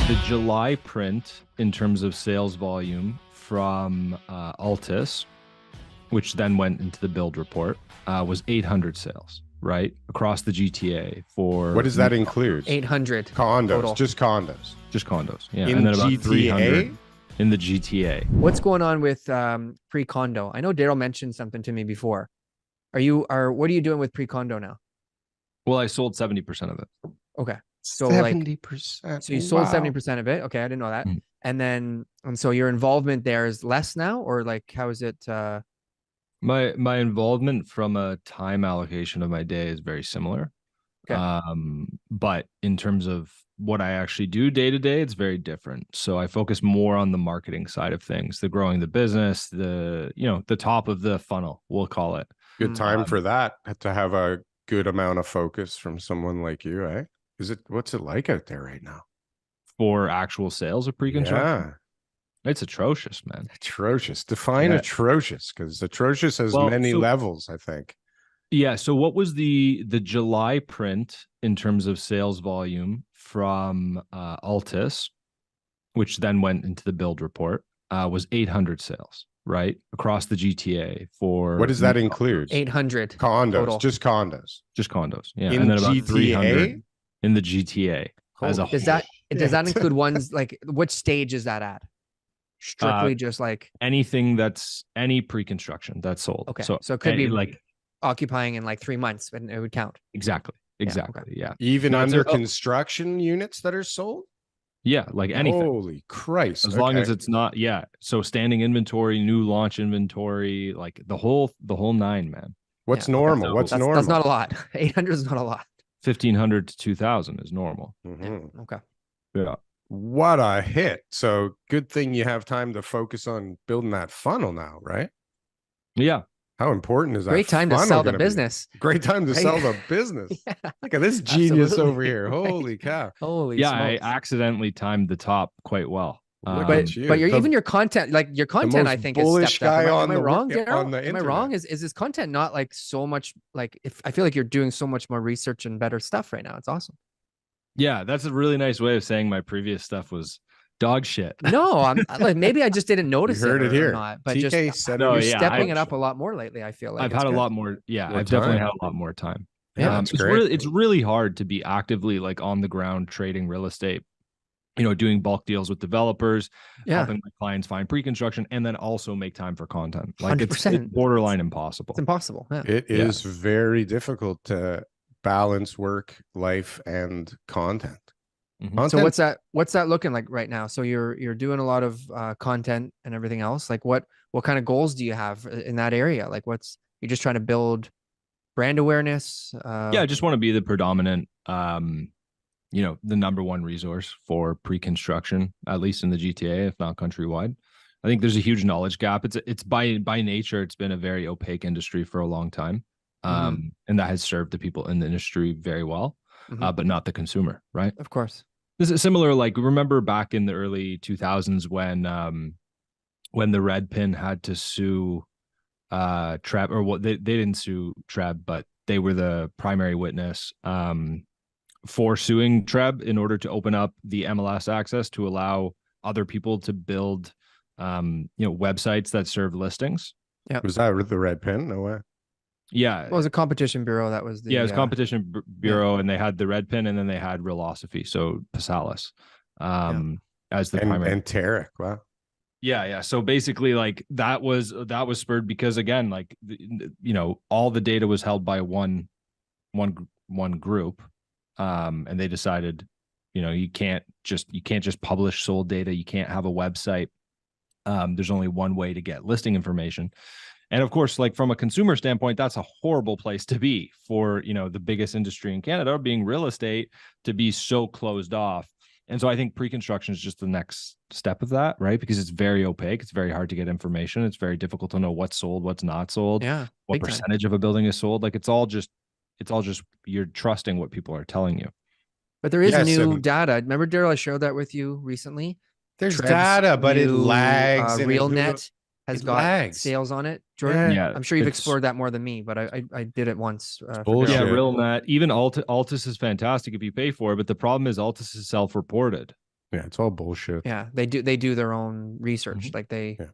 The July print in terms of sales volume from Altus, which then went into the build report, was 800 sales, right? Across the GTA for... What does that include? 800 Condos, total. just condos. Just condos, yeah. In And then about GTA? 300 in the GTA. What's going on with pre-condo? I know Darryl mentioned something to me before. What are you doing with pre-condo now? Well, I sold 70% of it. Okay. So 70%. so you sold 70% of it. Okay, I didn't know that. Mm. And so your involvement there is less now, or like how is it? My involvement from a time allocation of my day is very similar. Okay. But in terms of what I actually do day to day, it's very different. So I focus more on the marketing side of things, the growing the business, the top of the funnel, we'll call it. Good time for that, to have a good amount of focus from someone like you, eh? What's it like out there right now? For actual sales of pre-construction? Yeah. It's atrocious, man. Atrocious. Define atrocious, because atrocious has many levels, I think. Yeah. So what was the July print in terms of sales volume from Altus, which then went into the build report, was 800 sales, right? Across the GTA for... What does that include? 800 condos, total. just condos. Just condos, yeah. In And then about GTA? 300 in the GTA as a whole. Does that include ones like which stage is that at? Strictly just like anything that's any pre-construction that's sold. Okay. So it could be like occupying in like 3 months, and it would count. Exactly. Okay. Yeah. Even under construction units that are sold? Yeah, like anything. Holy Christ. As long as it's not, yeah. So standing inventory, new launch inventory, like the whole nine, man. What's normal? What's normal? That's not a lot. 800 is not a lot. 1,500 to 2,000 is normal. Mm-hmm. Okay. Yeah. What a hit. So good thing you have time to focus on building that funnel now, right? Yeah. How important is that? Great time to sell the business. Great time to sell the business. Yeah. Look at this genius Absolutely. over here. Right. Holy cow. Holy Yeah, smokes. I accidentally timed the top quite well. Look But at you. even your content, like your content, I most think is bullish stepped up. guy Am I on wrong, the Darryl? Am I internet. wrong? Is this content not like so much like if I feel like you're doing so much more research and better stuff right now? It's awesome. Yeah, that's a really nice way of saying my previous stuff was dog shit. No, I'm like maybe I just didn't notice heard it or here. not, but TK just said No, you're yeah, stepping it up a lot more lately. I feel like I've it's had a good. lot more. Yeah, More I've definitely time. had a lot more time. Yeah, that's it's great. it's really hard to be actively like on the ground trading real estate, doing bulk deals with developers, helping my clients find pre-construction, and then also make time for content. Like it's 100%. borderline impossible. It's impossible. Yeah. It is very difficult to balance work, life, and content. Mhm. So what's that looking like right now? So you're doing a lot of content and everything else. Like what kind of goals do you have in that area? Like you're just trying to build brand awareness? Yeah, I just want to be the predominant, the number one resource for pre-construction, at least in the GTA, if not countrywide. I think there's a huge knowledge gap. It's by nature, it's been a very opaque industry for a long time. And that has served the people in the industry very well, but not the consumer, right? Of course. This is similar, like remember back in the early 2000s when the Red Pin had to sue Treb, or what they didn't sue Treb, but they were the primary witness for suing Treb in order to open up the MLS access to allow other people to build websites that serve listings. Yeah. Was that with the Red Pin? No way. Yeah. Well, it was a competition bureau. That was the it was competition bureau, and they had the Red Pin, and then they had Realosophy, so Pasalis as the primary. And Tarek. Wow. Yeah. So basically, like that was spurred because, again, like all the data was held by one group, and they decided, you can't just publish sold data. You can't have a website. There's only one way to get listing information. And of course, like from a consumer standpoint, that's a horrible place to be for, the biggest industry in Canada, being real estate, to be so closed off. And so I think pre-construction is just the next step of that, right? Because it's very opaque. It's very hard to get information. It's very difficult to know what's sold, what's not sold, what percentage of a building is sold. Like it's all just you're trusting what people are telling you. But there is new data. Remember, Darryl, I showed that with you recently. There's data, but it lags. RealNet has got sales on it. Jordan, I'm sure you've explored that more than me, but I did it once. Yeah, RealNet, even Altus is fantastic if you pay for it, but the problem is Altus is self-reported. Yeah, it's all bullshit. Yeah, they do their own research. Mhm. Like they, Yeah.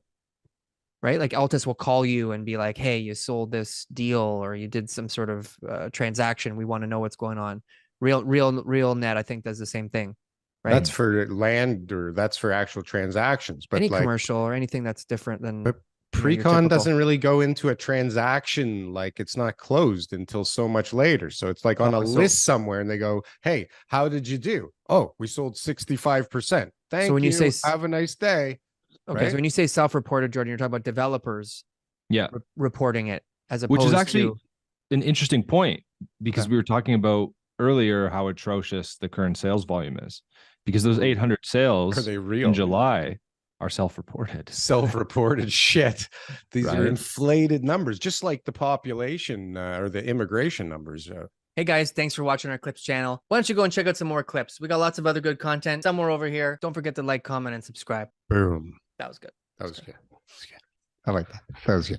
right? Like Altus will call you and be like, "Hey, you sold this deal or you did some sort of transaction. We want to know what's going on." Real net, I think, does the same thing, right? That's for land, or that's for actual transactions. But Any like, commercial or anything that's different than but your pre-con typical. doesn't really go into a transaction, like it's not closed until so much later. So it's like on a Oh, so list somewhere, and they go, "Hey, how did you do? Oh, we sold 65%. Thank when you say you. Have a nice day." okay, so Right? when you say self-reported, Jordan, you're talking about developers Yeah. reporting it as Which is opposed actually to an interesting point, because Okay. we were talking about earlier how atrocious the current sales volume is, because those 800 Are sales they in real? July are self-reported. Self-reported shit. These are Right? inflated numbers, just like the population or the immigration numbers. hey guys, thanks for watching our clips channel. Why don't you go and check out some more clips? We got lots of other good content somewhere over here. Don't forget to like, comment, and subscribe. Boom. That was good. That was good. I like that. That was good.